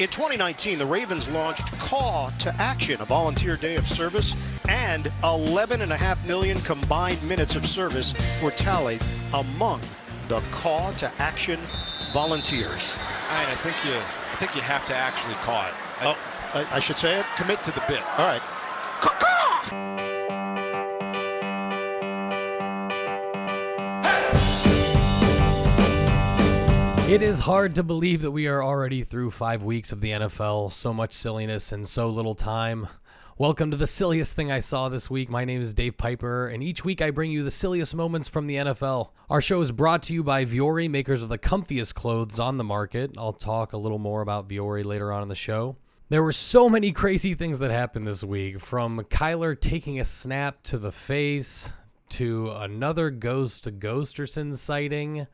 In 2019, the Ravens launched Call to Action, a volunteer day of service, and 11.5 million combined minutes of service were tallied among the Call to Action volunteers. I think you have to actually call it. I should say it? Commit to the bit. All right. It is hard to believe that we are already through 5 weeks of the NFL. So much silliness and so little time. Welcome to the silliest thing I saw this week. My name is Dave Pyper, and each week I bring you the silliest moments from the NFL. Our show is brought to you by Vuori, makers of the comfiest clothes on the market. I'll talk a little more about Vuori later on in the show. There were so many crazy things that happened this week, from Kyler taking a snap to the face, to another Ghosterson sighting,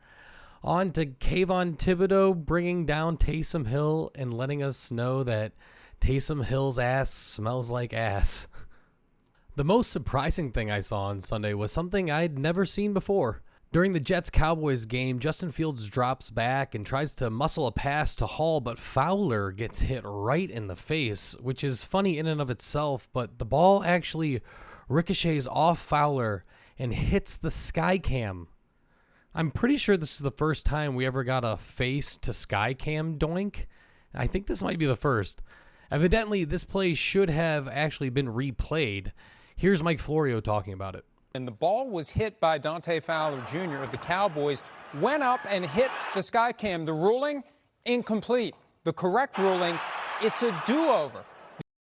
on to Kayvon Thibodeau bringing down Taysom Hill and letting us know that Taysom Hill's ass smells like ass. The most surprising thing I saw on Sunday was something I'd never seen before. During the Jets-Cowboys game, Justin Fields drops back and tries to muscle a pass to Hall, but Fowler gets hit right in the face, which is funny in and of itself, but the ball actually ricochets off Fowler and hits the SkyCam. I'm pretty sure this is the first time we ever got a face to SkyCam Doink. I think this might be the first. Evidently, this play should have actually been replayed. Here's Mike Florio talking about it. And the ball was hit by Dante Fowler Jr. of the Cowboys, went up and hit the SkyCam. The ruling, incomplete. The correct ruling, it's a do-over.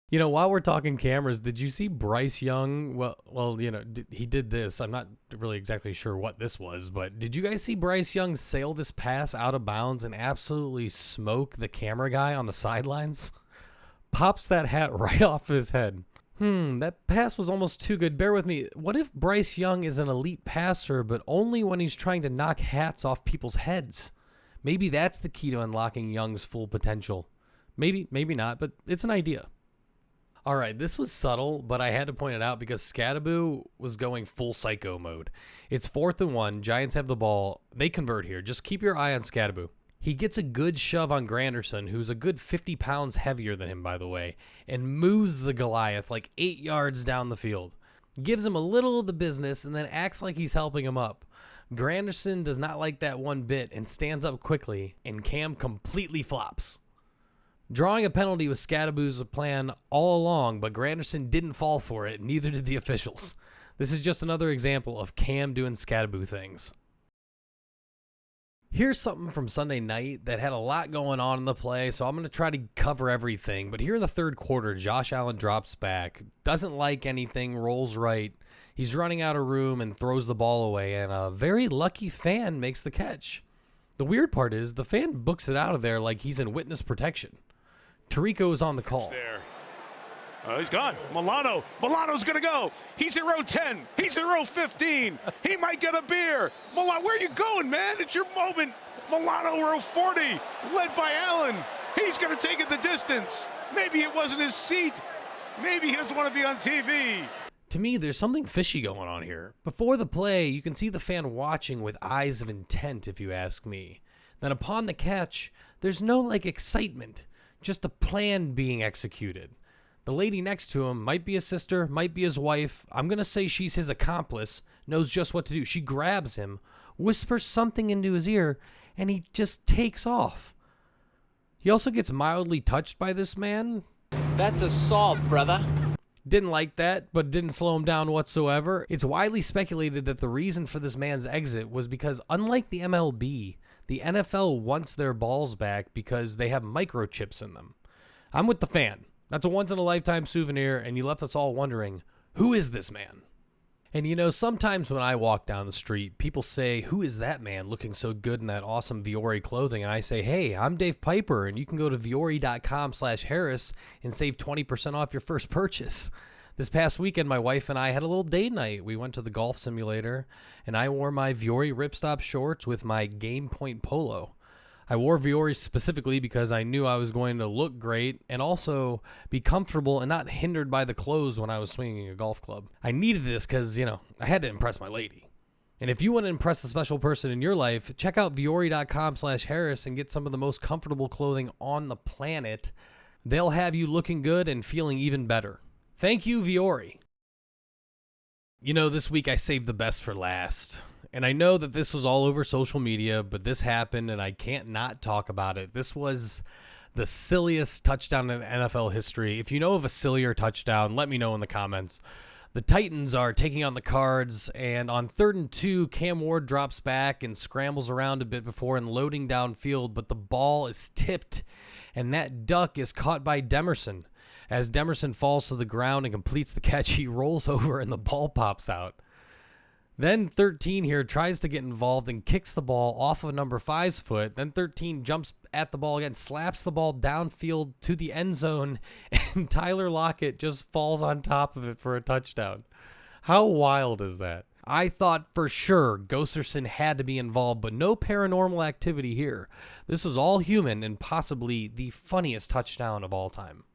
You know, while we're talking cameras, did you see Bryce Young? Well, he did this. I'm not really exactly sure what this was, but did you guys see Bryce Young sail this pass out of bounds and absolutely smoke the camera guy on the sidelines? Pops that hat right off his head. That pass was almost too good. Bear with me. What if Bryce Young is an elite passer, but only when he's trying to knock hats off people's heads? Maybe that's the key to unlocking Young's full potential. Maybe not, but it's an idea. All right, this was subtle, but I had to point it out because Skattebo was going full psycho mode. It's 4th and 1. Giants have the ball. They convert here. Just keep your eye on Skattebo. He gets a good shove on Granderson, who's a good 50 pounds heavier than him, by the way, and moves the Goliath like 8 yards down the field. Gives him a little of the business and then acts like he's helping him up. Granderson does not like that one bit and stands up quickly, and Cam completely flops. Drawing a penalty was Skattebo's plan all along, but Granderson didn't fall for it, neither did the officials. This is just another example of Cam doing Skattebo things. Here's something from Sunday night that had a lot going on in the play, so I'm going to try to cover everything. But here in the third quarter, Josh Allen drops back, doesn't like anything, rolls right. He's running out of room and throws the ball away, and a very lucky fan makes the catch. The weird part is the fan books it out of there like he's in witness protection. Tirico is on the call. He's gone. Milano's going to go. He's in row 10. He's in row 15. He might get a beer. Milano, where are you going, man? It's your moment. Milano, row 40, led by Allen. He's going to take it the distance. Maybe it wasn't his seat. Maybe he doesn't want to be on TV. To me, there's something fishy going on here. Before the play, you can see the fan watching with eyes of intent, if you ask me. Then upon the catch, there's no, excitement. Just a plan being executed. The lady next to him might be his sister, might be his wife. I'm going to say she's his accomplice, knows just what to do. She grabs him, whispers something into his ear, and he just takes off. He also gets mildly touched by this man. That's assault, brother. Didn't like that, but didn't slow him down whatsoever. It's widely speculated that the reason for this man's exit was because, unlike the MLB, the NFL wants their balls back because they have microchips in them. I'm with the fan. That's a once-in-a-lifetime souvenir, and you left us all wondering, who is this man? And sometimes when I walk down the street, people say, who is that man looking so good in that awesome Vuori clothing? And I say, hey, I'm Dave Pyper, and you can go to vuori.com/Harris and save 20% off your first purchase. This past weekend, my wife and I had a little date night. We went to the golf simulator, and I wore my Vuori ripstop shorts with my Game Point polo. I wore Vuori specifically because I knew I was going to look great and also be comfortable and not hindered by the clothes when I was swinging a golf club. I needed this because, I had to impress my lady. And if you want to impress a special person in your life, check out Vuori.com/Harris and get some of the most comfortable clothing on the planet. They'll have you looking good and feeling even better. Thank you, Vuori. You know, this week I saved the best for last. And I know that this was all over social media, but this happened and I can't not talk about it. This was the silliest touchdown in NFL history. If you know of a sillier touchdown, let me know in the comments. The Titans are taking on the Cards, and on 3rd and 2, Cam Ward drops back and scrambles around a bit before unloading downfield, but the ball is tipped, and that duck is caught by Demerson. As Demerson falls to the ground and completes the catch, he rolls over and the ball pops out. Then 13 here tries to get involved and kicks the ball off of number 5's foot. Then 13 jumps at the ball again, slaps the ball downfield to the end zone, and Tyler Lockett just falls on top of it for a touchdown. How wild is that? I thought for sure Ghosterson had to be involved, but no paranormal activity here. This was all human and possibly the funniest touchdown of all time.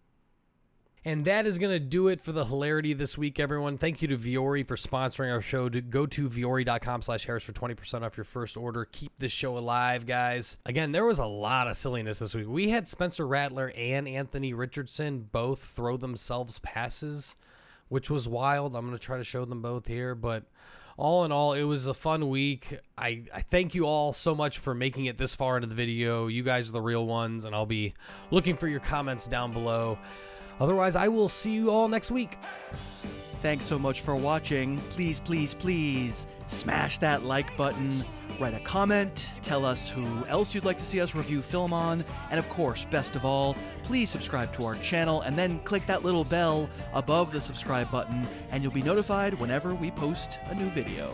And that is going to do it for the hilarity this week, everyone. Thank you to Vuori for sponsoring our show. Go to Vuori.com/Harris for 20% off your first order. Keep this show alive, guys. Again, there was a lot of silliness this week. We had Spencer Rattler and Anthony Richardson both throw themselves passes, which was wild. I'm going to try to show them both here, but all in all, it was a fun week. I thank you all so much for making it this far into the video. You guys are the real ones, and I'll be looking for your comments down below. Otherwise, I will see you all next week. Thanks so much for watching. Please, please, please smash that like button, write a comment, tell us who else you'd like to see us review film on, and of course, best of all, please subscribe to our channel and then click that little bell above the subscribe button and you'll be notified whenever we post a new video.